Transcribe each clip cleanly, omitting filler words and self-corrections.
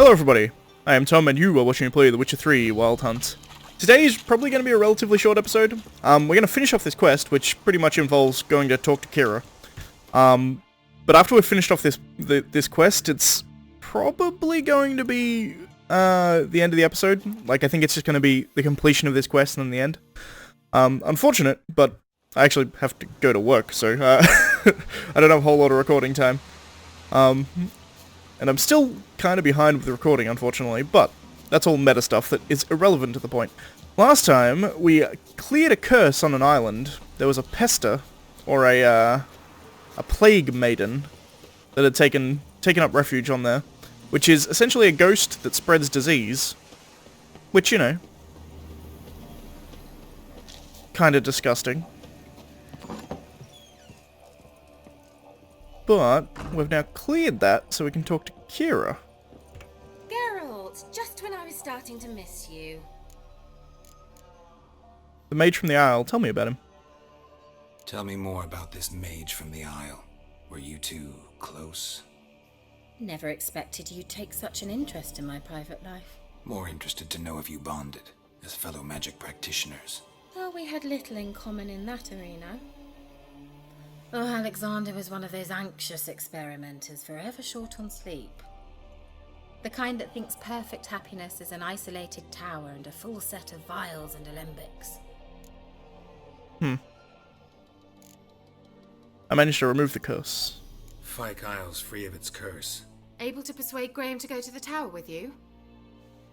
Hello everybody, I am Tom and you are watching me play The Witcher 3 Wild Hunt. Today is probably going to be a relatively short episode. We're going to finish off this quest, which pretty much involves going to talk to Keira. But after we've finished off this quest, it's probably going to be the end of the episode. Like, I think it's just going to be the completion of this quest and then the end. Unfortunate, but I actually have to go to work, so I don't have a whole lot of recording time. And I'm still kind of behind with the recording, unfortunately, but that's all meta stuff that is irrelevant to the point. Last time, we cleared a curse on an island. There was a pester, or a plague maiden, that had taken up refuge on there, which is essentially a ghost that spreads disease, which, you know, kind of disgusting. But we've now cleared that, so we can talk to Keira. Geralt, just when I was starting to miss you. The mage from the Isle, tell me about him. Tell me more about this mage from the Isle. Were you two close? Never expected you'd take such an interest in my private life. More interested to know if you bonded, as fellow magic practitioners. Well, we had little in common in that arena. Oh, Alexander was one of those anxious experimenters, forever short on sleep. The kind that thinks perfect happiness is an isolated tower and a full set of vials and alembics. I managed to remove the curse. Fyke Isle's free of its curse. Able to persuade Graham to go to the tower with you?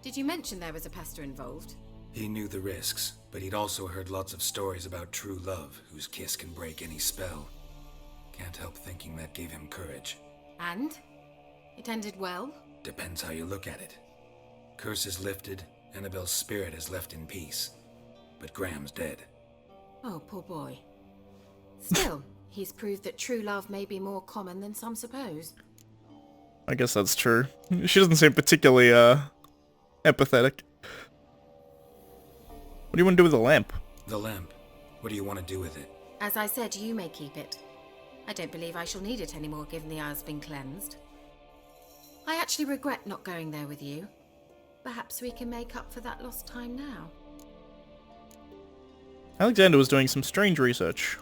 Did you mention there was a pester involved? He knew the risks, but he'd also heard lots of stories about true love, whose kiss can break any spell. Can't help thinking that gave him courage. And? It ended well? Depends how you look at it. Curse is lifted, Annabelle's spirit is left in peace. But Graham's dead. Oh, poor boy. Still, he's proved that true love may be more common than some suppose. I guess that's true. She doesn't seem particularly, empathetic. What do you want to do with the lamp? The lamp. What do you want to do with it? As I said, you may keep it. I don't believe I shall need it anymore, given the Isle's been cleansed. I actually regret not going there with you. Perhaps we can make up for that lost time now. Alexander was doing some strange research.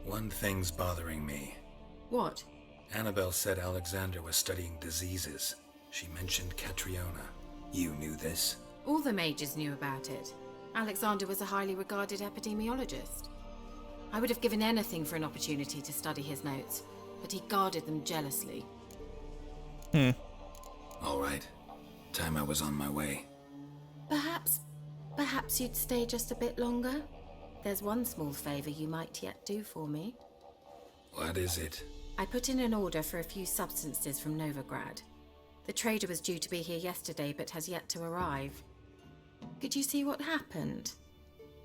One thing's bothering me. What? Annabelle said Alexander was studying diseases. She mentioned Catriona. You knew this? All the mages knew about it. Alexander was a highly regarded epidemiologist. I would have given anything for an opportunity to study his notes, but he guarded them jealously. All right. Time I was on my way. Perhaps you'd stay just a bit longer? There's one small favor you might yet do for me. What is it? I put in an order for a few substances from Novigrad. The trader was due to be here yesterday, but has yet to arrive. Could you see what happened?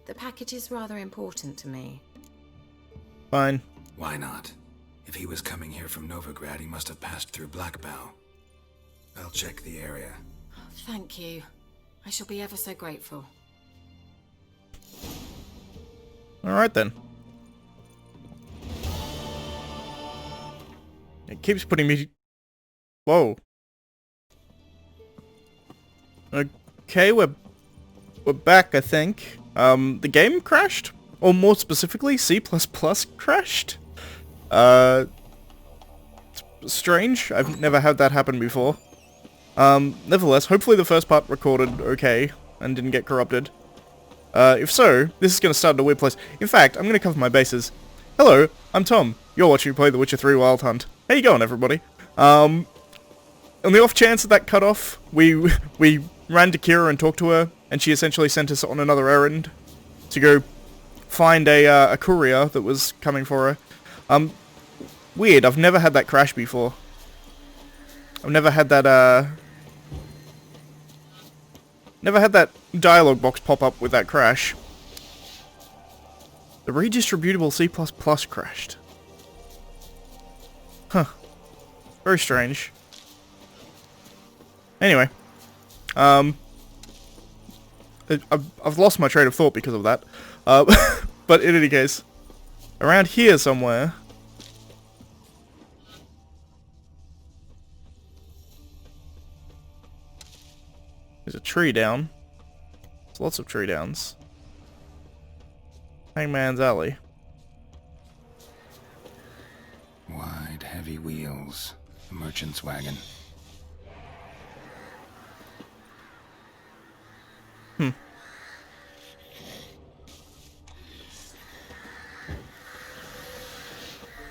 The package is rather important to me. Fine. Why not? If he was coming here from Novigrad, he must have passed through Blackbow. I'll check the area. Thank you. I shall be ever so grateful. Alright then. It keeps putting me... Whoa. Okay, we're back, I think. The game crashed? Or more specifically, C++ crashed? Strange. I've never had that happen before. Nevertheless, hopefully the first part recorded okay and didn't get corrupted. If so, this is going to start in a weird place. In fact, I'm going to cover my bases. Hello, I'm Tom. You're watching me play The Witcher 3 Wild Hunt. How you going, everybody? On the off chance that cut off, we ran to Keira and talked to her, and she essentially sent us on another errand to go find a courier that was coming for her. Weird, I've never had that crash before. I've never had that, never had that dialogue box pop up with that crash. The redistributable C++ crashed. Huh. Very strange. Anyway. I've lost my train of thought because of that. But in any case, around here somewhere... There's a tree down. There's lots of tree downs. Hangman's Alley. Wide, heavy wheels. A merchant's wagon.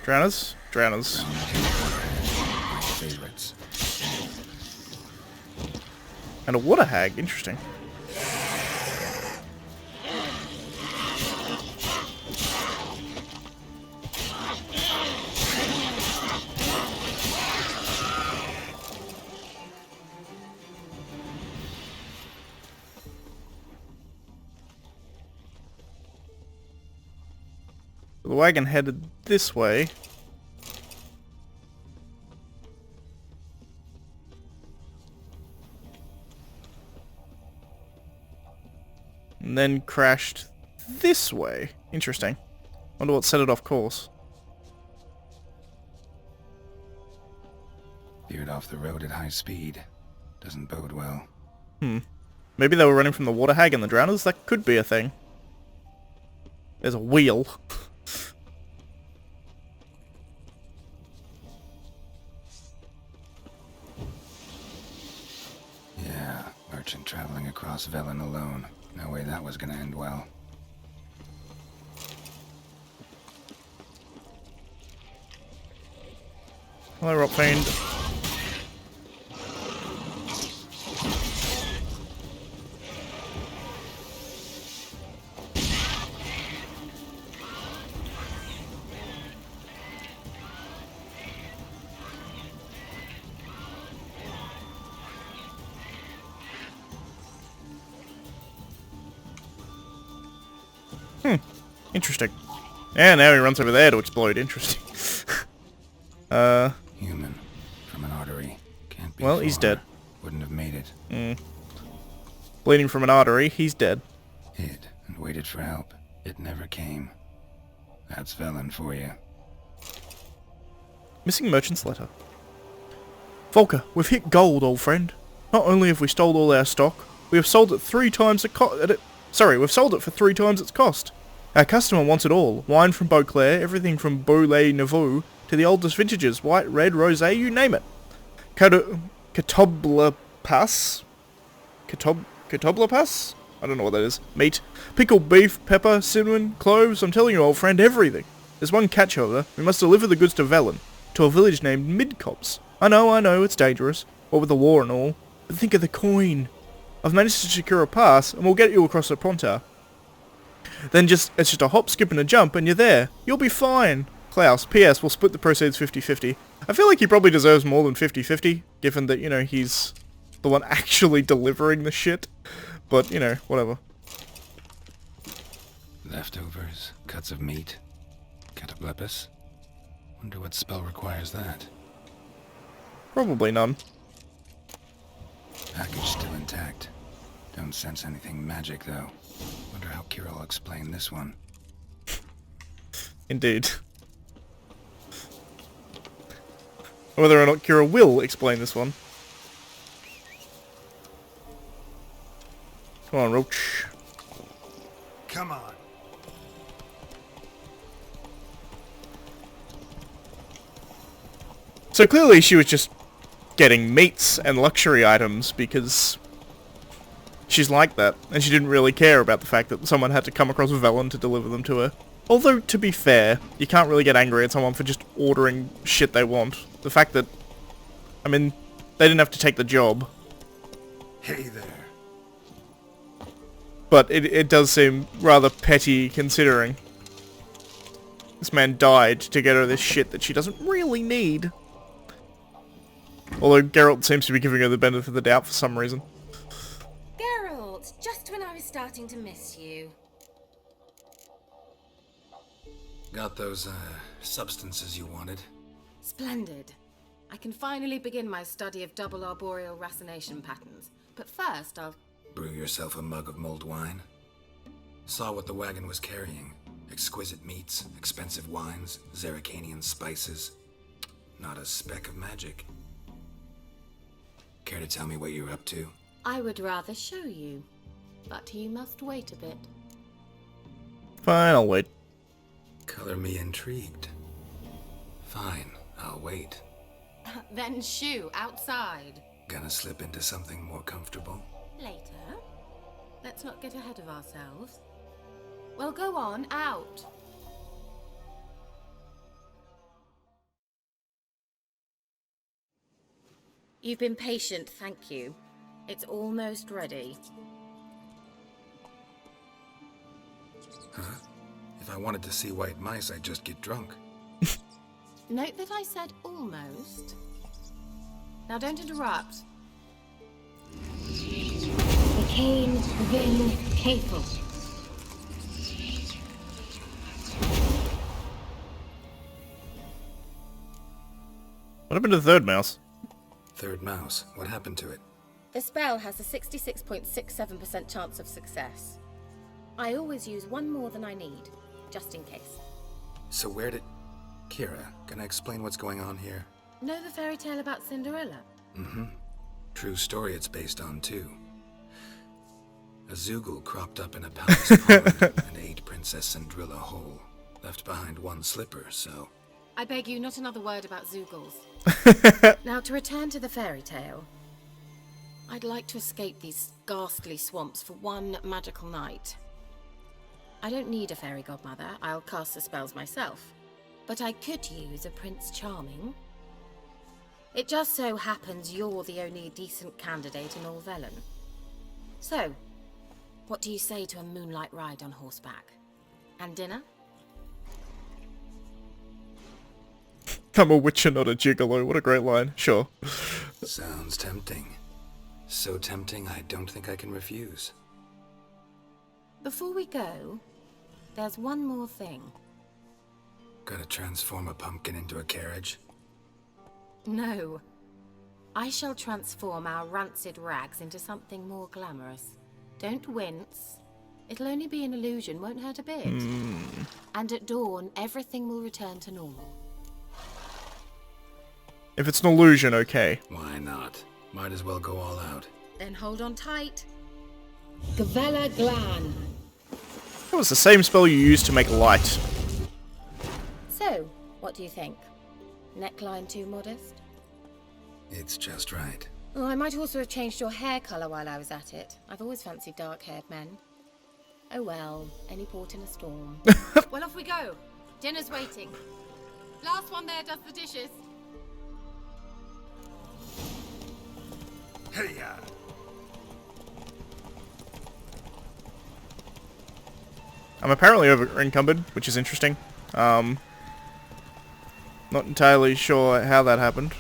Drowners? Drowners. My favorites. And a water hag. Interesting. The wagon headed this way. And then crashed this way. Interesting. Wonder what set it off course. Veered off the road at high speed. Doesn't bode well. Maybe they were running from the water hag and the drowners? That could be a thing. There's a wheel. Yeah, merchant traveling across Velen alone. No way that was gonna end well. Hello, Rock Fiend. Interesting. And now he runs over there to explode. Interesting. Human. From an artery. Can't be Well, he's far. dead. Wouldn't have made it. Bleeding from an artery. He's dead. Hid and waited for help. It never came. That's Velen for you. Missing merchant's letter. Volker, we've hit gold, old friend. Not only have we stole all our stock, we have sold it 3 times we've sold it for 3 times its cost. Our customer wants it all. Wine from Beauclair, everything from Beaulay Nouveau to the oldest vintages, white, red, rosé, you name it. Catoblepas? Catoblepas? I don't know what that is. Meat. Pickled beef, pepper, cinnamon, cloves, I'm telling you, old friend, everything. There's one catch, however. We must deliver the goods to Velen, to a village named Midcopse. I know, it's dangerous. What with the war and all. But think of the coin. I've managed to secure a pass, and we'll get you across the Pontar. Then it's just a hop, skip, and a jump, and you're there. You'll be fine. Klaus, P.S. We'll split the proceeds 50-50. I feel like he probably deserves more than 50-50, given that, he's the one actually delivering the shit. But, whatever. Leftovers, cuts of meat. Catoblepis. Wonder what spell requires that. Probably none. Package still intact. Don't sense anything magic, though. Wonder how Keira will explain this one. Indeed. Whether or not Keira will explain this one. Come on, Roach. Come on. So clearly she was just getting meats and luxury items because she's like that, and she didn't really care about the fact that someone had to come across Velen to deliver them to her. Although, to be fair, you can't really get angry at someone for just ordering shit they want. The fact that, they didn't have to take the job. Hey there. But it does seem rather petty considering this man died to get her this shit that she doesn't really need. Although Geralt seems to be giving her the benefit of the doubt for some reason. Geralt, just when I was starting to miss you. Got those, substances you wanted? Splendid. I can finally begin my study of double arboreal racination patterns. But first, I'll... Brew yourself a mug of mulled wine? Saw what the wagon was carrying. Exquisite meats, expensive wines, Zerrikanian spices. Not a speck of magic. Care to tell me what you're up to? I would rather show you, but you must wait a bit. Fine, I'll wait. Color me intrigued. Fine, I'll wait. Then shoo, outside. Gonna slip into something more comfortable? Later. Let's not get ahead of ourselves. Well, go on, out. You've been patient, thank you. It's almost ready. Huh? If I wanted to see white mice, I'd just get drunk. Note that I said almost. Now don't interrupt. Kane Vin Capel. What happened to the third mouse? Third mouse, what happened to it? The spell has a 66.67% chance of success. I always use one more than I need, just in case. So where did... Keira, can I explain what's going on here? Know the fairy tale about Cinderella? Mm-hmm. True story it's based on, too. A Zoogle cropped up in a palace pond and ate Princess Cinderella whole. Left behind one slipper, so... I beg you, not another word about Zoogles. Now to return to the fairy tale. I'd like to escape these ghastly swamps for one magical night. I don't need a fairy godmother, I'll cast the spells myself. But I could use a Prince Charming. It just so happens you're the only decent candidate in all Velen. So, what do you say to a moonlight ride on horseback? And dinner? I'm a witcher, not a gigolo. What a great line. Sure. Sounds tempting. So tempting, I don't think I can refuse. Before we go, there's one more thing. Gotta transform a pumpkin into a carriage? No. I shall transform our rancid rags into something more glamorous. Don't wince. It'll only be an illusion, won't hurt a bit. And at dawn, everything will return to normal. If it's an illusion, okay. Why not? Might as well go all out. Then hold on tight. Gavella Glan. That was the same spell you used to make light. So, what do you think? Neckline too modest? It's just right. Oh, I might also have changed your hair colour while I was at it. I've always fancied dark-haired men. Oh well, any port in a storm. Well, off we go. Dinner's waiting. Last one there does the dishes. Hey-ya! I'm apparently over encumbered, which is interesting. Not entirely sure how that happened.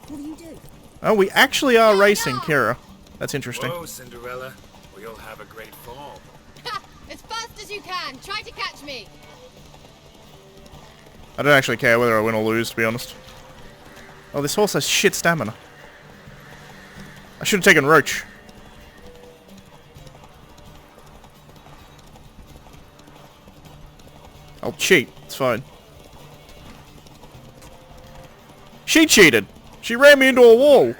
What do you do? Oh, we actually are racing, Keira. That's interesting. Whoa, Cinderella. We'll have a great fall. As fast as you can. Try to catch me. I don't actually care whether I win or lose, to be honest. Oh, this horse has shit stamina. I should have taken Roach. I'll cheat. It's fine. She cheated! She ran me into a wall!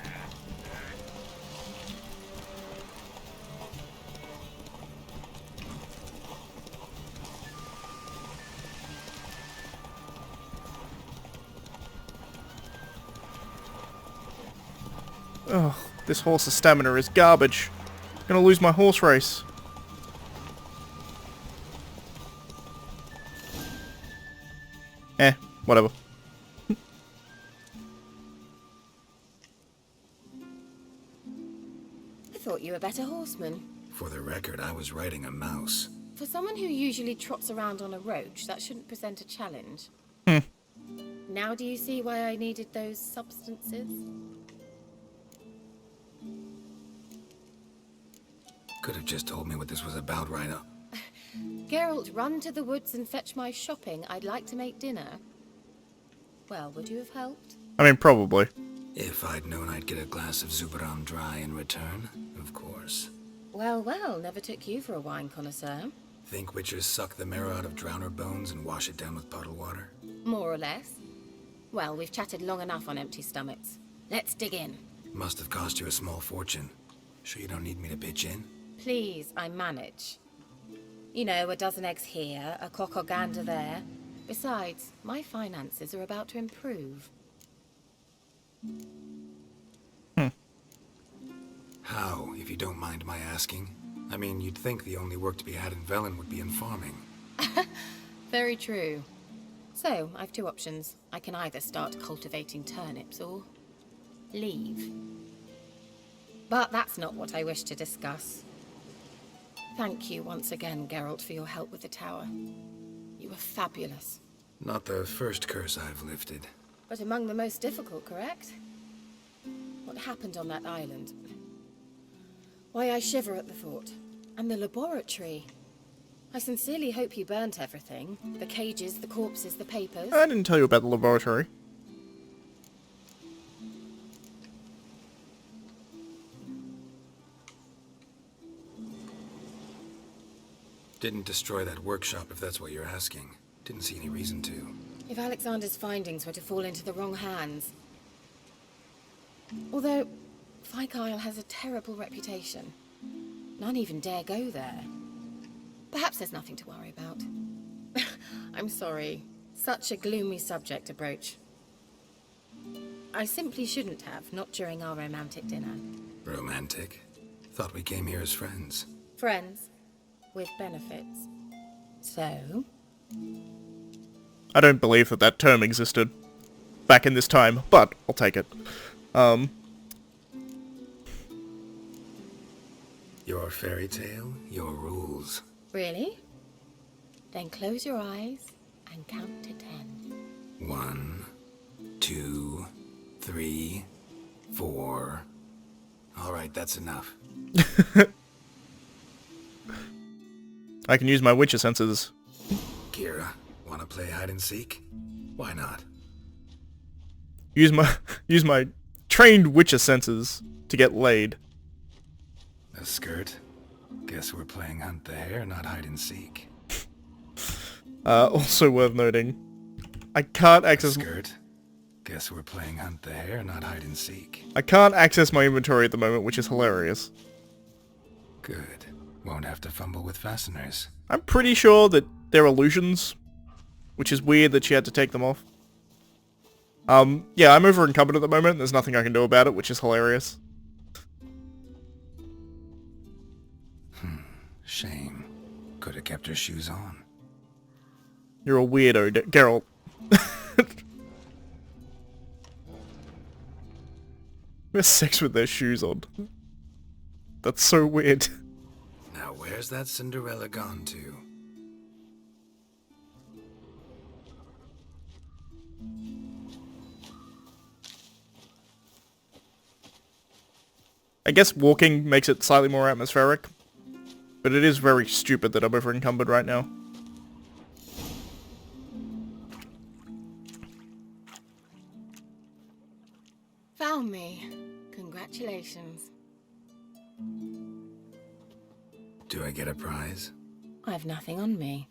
Ugh, this horse's stamina is garbage. I'm gonna lose my horse race. Whatever. I thought you were a better horseman. For the record, I was riding a mouse. For someone who usually trots around on a roach, that shouldn't present a challenge. Now do you see why I needed those substances? Could have just told me what this was about right up. Geralt, run to the woods and fetch my shopping. I'd like to make dinner. Well, would you have helped? I mean, probably. If I'd known I'd get a glass of Zubaram dry in return, of course. Well, well, never took you for a wine connoisseur. Think witchers suck the marrow out of drowner bones and wash it down with puddle water? More or less. Well, we've chatted long enough on empty stomachs. Let's dig in. Must have cost you a small fortune. Sure you don't need me to pitch in? Please, I manage. You know, a dozen eggs here, a cock or gander there. Besides, my finances are about to improve. How, if you don't mind my asking? I mean, you'd think the only work to be had in Velen would be in farming. Very true. So, I've two options. I can either start cultivating turnips or leave. But that's not what I wish to discuss. Thank you once again, Geralt, for your help with the tower. You were fabulous. Not the first curse I've lifted. But among the most difficult, correct? What happened on that island? Why, I shiver at the thought. And the laboratory. I sincerely hope you burnt everything. The cages, the corpses, the papers. I didn't tell you about the laboratory. Didn't destroy that workshop, if that's what you're asking. Didn't see any reason to. If Alexander's findings were to fall into the wrong hands. Although, Fyke Isle has a terrible reputation. None even dare go there. Perhaps there's nothing to worry about. I'm sorry. Such a gloomy subject to broach. I simply shouldn't have, not during our romantic dinner. Romantic? Thought we came here as friends. Friends. With benefits. So? I don't believe that that term existed back in this time, but I'll take it. Your fairy tale, your rules. Really? Then close your eyes and count to 10. 1, 2, 3, 4. All right, that's enough. I can use my Witcher senses. Keira, wanna play hide and seek? Why not? Use my trained Witcher senses to get laid. A skirt? Guess we're playing hunt the hare, not hide and seek. Also worth noting, I can't A access. skirt? Guess we're playing hunt the hare, not hide and seek. I can't access my inventory at the moment, which is hilarious. Good. Won't have to fumble with fasteners. I'm pretty sure that they're illusions, which is weird that she had to take them off. Yeah, I'm over encumbered at the moment. There's nothing I can do about it, which is hilarious. Shame. Could have kept her shoes on. You're a weirdo, Geralt. Who has sex with their shoes on? That's so weird. Now where's that Cinderella gone to? I guess walking makes it slightly more atmospheric, but it is very stupid that I'm over encumbered right now. Found me. Congratulations. Do I get a prize? I've nothing on me.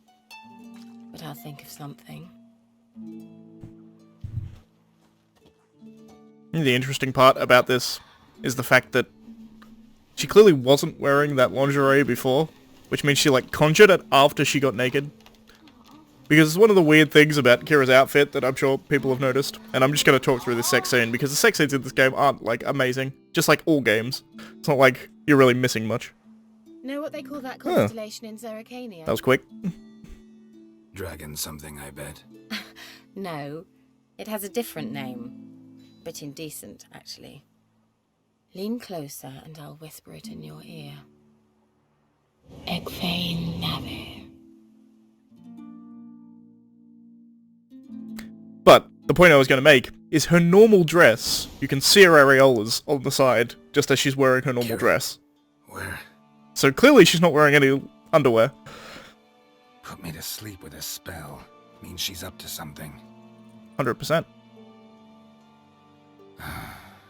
But I'll think of something. The interesting part about this is the fact that she clearly wasn't wearing that lingerie before, which means she like conjured it after she got naked. Because it's one of the weird things about Keira's outfit that I'm sure people have noticed. And I'm just going to talk through this sex scene, because the sex scenes in this game aren't, like, amazing. Just like all games. It's not like you're really missing much. Know what they call that constellation in Zerrikania? That was quick. Dragon something, I bet. No. It has a different name. But indecent, actually. Lean closer and I'll whisper it in your ear. Egfain Nave. But the point I was going to make is her normal dress. You can see her areolas on the side, just as she's wearing her normal Keira. dress. Where? So clearly she's not wearing any underwear. Put me to sleep with a spell. Means she's up to something. 100%.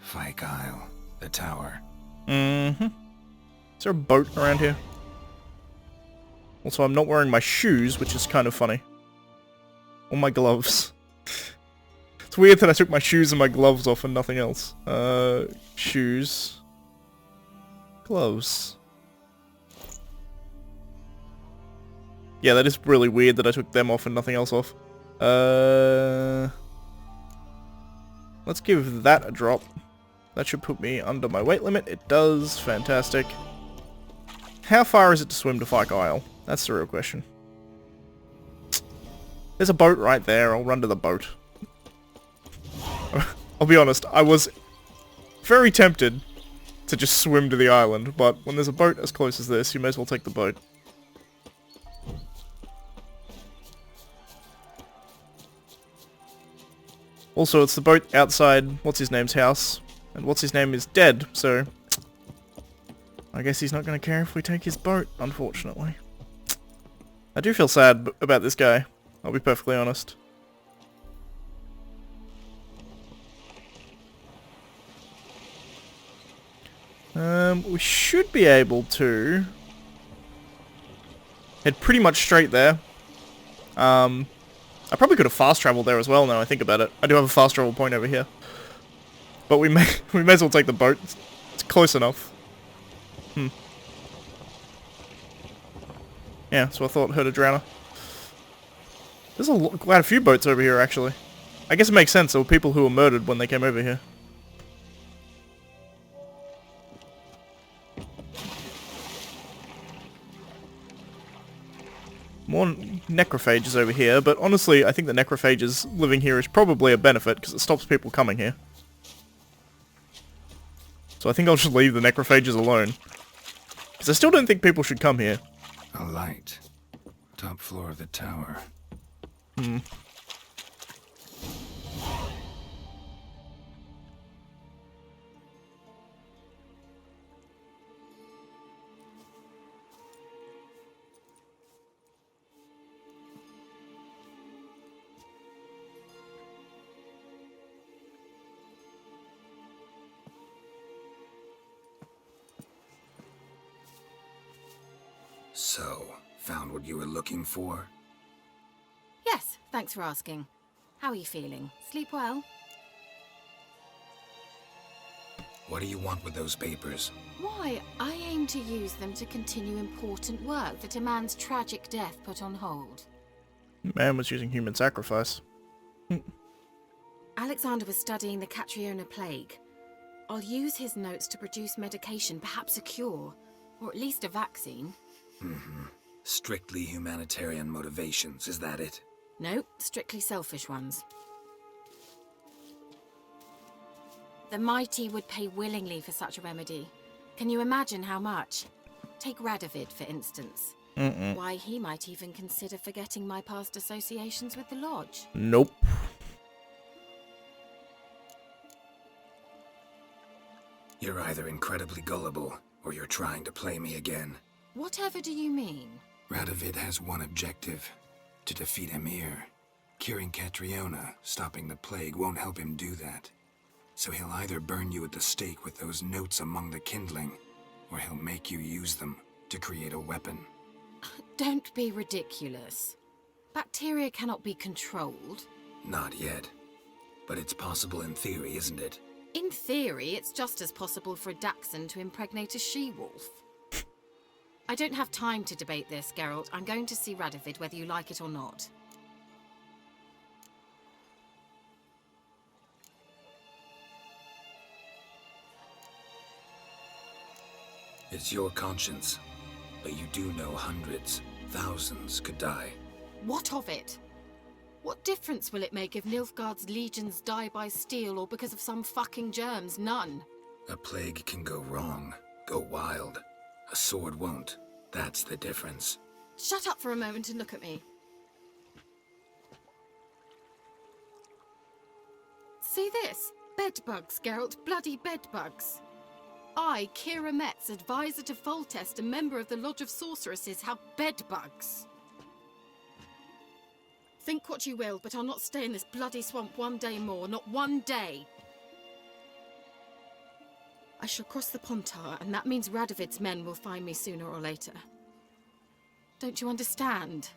Fyke Isle. The tower. Mm-hmm. Is there a boat around here? Also, I'm not wearing my shoes, which is kind of funny. Or my gloves. It's weird that I took my shoes and my gloves off and nothing else. Shoes. Gloves. Yeah, that is really weird that I took them off and nothing else off. Let's give that a drop. That should put me under my weight limit. It does. Fantastic. How far is it to swim to Fyke Isle? That's the real question. There's a boat right there. I'll run to the boat. I'll be honest, I was very tempted to just swim to the island, but when there's a boat as close as this, you may as well take the boat. Also, it's the boat outside what's-his-name's house, and what's-his-name is dead, so I guess he's not going to care if we take his boat, unfortunately. I do feel sad about this guy, I'll be perfectly honest. We should be able to head pretty much straight there. I probably could have fast traveled there as well now I think about it. I do have a fast travel point over here. But we may as well take the boat. It's close enough. Yeah, so I thought heard a drowner. There's quite a few boats over here actually. I guess it makes sense, there were people who were murdered when they came over here. More necrophages over here, but honestly, I think the necrophages living here is probably a benefit, because it stops people coming here. So I think I'll just leave the necrophages alone. Because I still don't think people should come here. A light. Top floor of the tower. So, found what you were looking for? Yes, thanks for asking. How are you feeling? Sleep well? What do you want with those papers? Why, I aim to use them to continue important work that a man's tragic death put on hold. Man was using human sacrifice. Alexander was studying the Catriona plague. I'll use his notes to produce medication, perhaps a cure, or at least a vaccine. Strictly humanitarian motivations, is that it? No, strictly selfish ones. The mighty would pay willingly for such a remedy. Can you imagine how much? Take Radovid, for instance. Why, he might even consider forgetting my past associations with the Lodge. Nope. You're either incredibly gullible, or you're trying to play me again. Whatever do you mean? Radovid has one objective. To defeat Emir. Curing Catriona, stopping the plague, won't help him do that. So he'll either burn you at the stake with those notes among the kindling, or he'll make you use them to create a weapon. Don't be ridiculous. Bacteria cannot be controlled. Not yet. But it's possible in theory, isn't it? In theory, it's just as possible for a Dachshund to impregnate a she-wolf. I don't have time to debate this, Geralt. I'm going to see Radovid whether you like it or not. It's your conscience. But you do know hundreds, thousands could die. What of it? What difference will it make if Nilfgaard's legions die by steel or because of some fucking germs? None. A plague can go wrong, go wild. A sword won't. That's the difference. Shut up for a moment and look at me. See this? Bedbugs, Geralt. Bloody bedbugs. I, Keira Metz, advisor to Foltest, a member of the Lodge of Sorceresses, have bedbugs. Think what you will, but I'll not stay in this bloody swamp one day more. Not one day. I shall cross the Pontar, and that means Radovid's men will find me sooner or later. Don't you understand?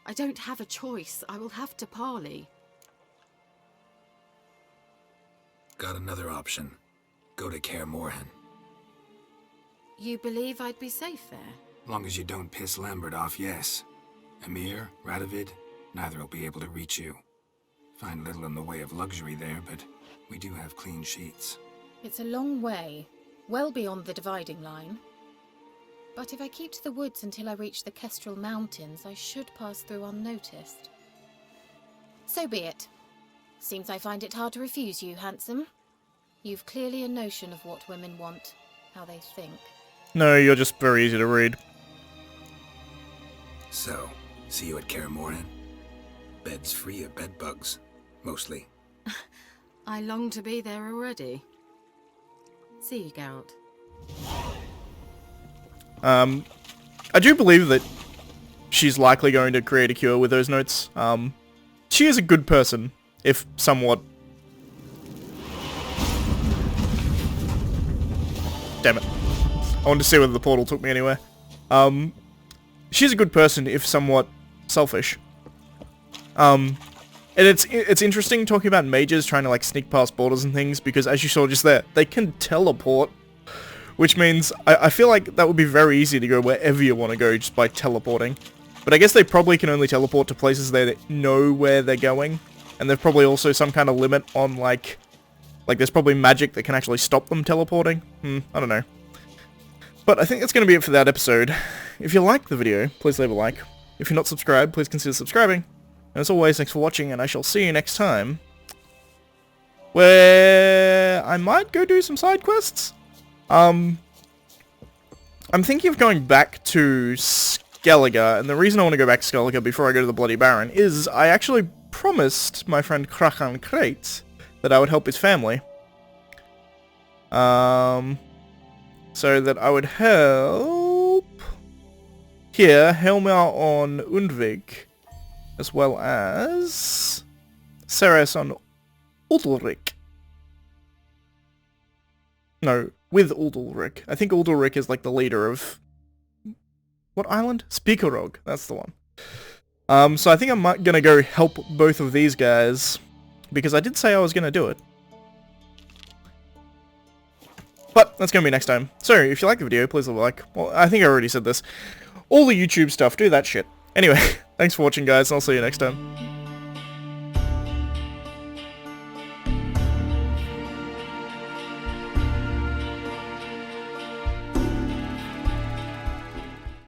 I don't have a choice. I will have to parley. Got another option. Go to Kaer Morhen. You believe I'd be safe there? Long as you don't piss Lambert off, yes. Emir, Radovid, neither will be able to reach you. Find little in the way of luxury there, but we do have clean sheets. It's a long way, well beyond the dividing line. But if I keep to the woods until I reach the Kestrel Mountains, I should pass through unnoticed. So be it. Seems I find it hard to refuse you, handsome. You've clearly a notion of what women want, how they think. No, you're just very easy to read. So, see you at Kaer Morhen. Beds free of bedbugs, mostly. I long to be there already. See you, Geralt. I do believe that she's likely going to create a cure with those notes. She is a good person, if somewhat... Damn it. I wanted to see whether the portal took me anywhere. She's a good person, if somewhat selfish. And it's interesting talking about mages trying to like sneak past borders and things, because as you saw just there, they can teleport. Which means, I feel like that would be very easy to go wherever you want to go just by teleporting. But I guess they probably can only teleport to places they know where they're going. And there's probably also some kind of limit on like there's probably magic that can actually stop them teleporting. I don't know. But I think that's going to be it for that episode. If you liked the video, please leave a like. If you're not subscribed, please consider subscribing. And as always, thanks for watching, and I shall see you next time, where I might go do some side quests. I'm thinking of going back to Skellige, and the reason I want to go back to Skellige before I go to the Bloody Baron is I actually promised my friend Krachan Krate that I would help his family. So that I would help here Helmar on Undvik, as well as Ceres on Ulrich. No, with Ulrich. I think Ulrich is like the leader of... What island? Spikerog. That's the one. So I think I'm gonna go help both of these guys, because I did say I was gonna do it. But that's gonna be next time. So, if you like the video, please leave a like. Well, I think I already said this. All the YouTube stuff, do that shit. Anyway, thanks for watching, guys, and I'll see you next time.